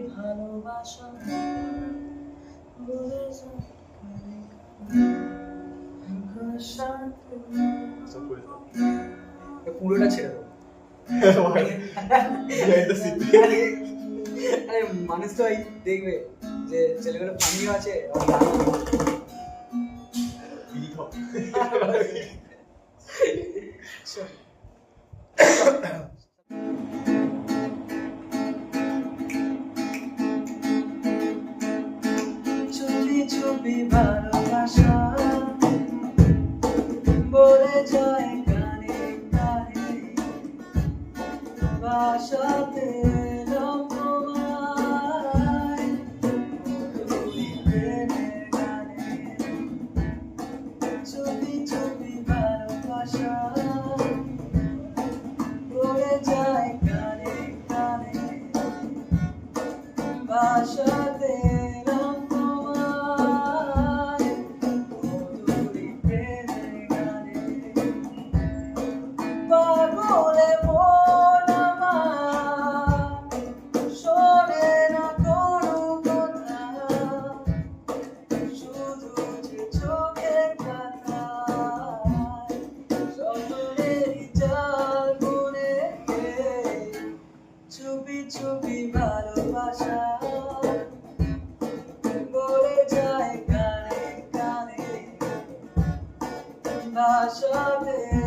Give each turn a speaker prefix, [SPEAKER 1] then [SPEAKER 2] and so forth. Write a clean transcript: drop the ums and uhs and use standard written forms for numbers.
[SPEAKER 1] ভালোবাসা বলে যায় পুরোটা ছেড়ে দেবো। আরে মানুষ তো দেখবে যে ছেলেগুলো ফানি আছে চুপি চুপি ভালোবাসা বলে যায় গানে গানে বাসাতে চুপি চুপি ভালোবাসা বলে যায় গানে গানে বাসাতে পাগলে মন আমার শোনে না কোনো কথা শুধু যে চোখের পাতায় স্বপ্নেরই জাল বুনে চুপি চুপি ভালোবাসা বলে যায় গানে গানে বাসাতে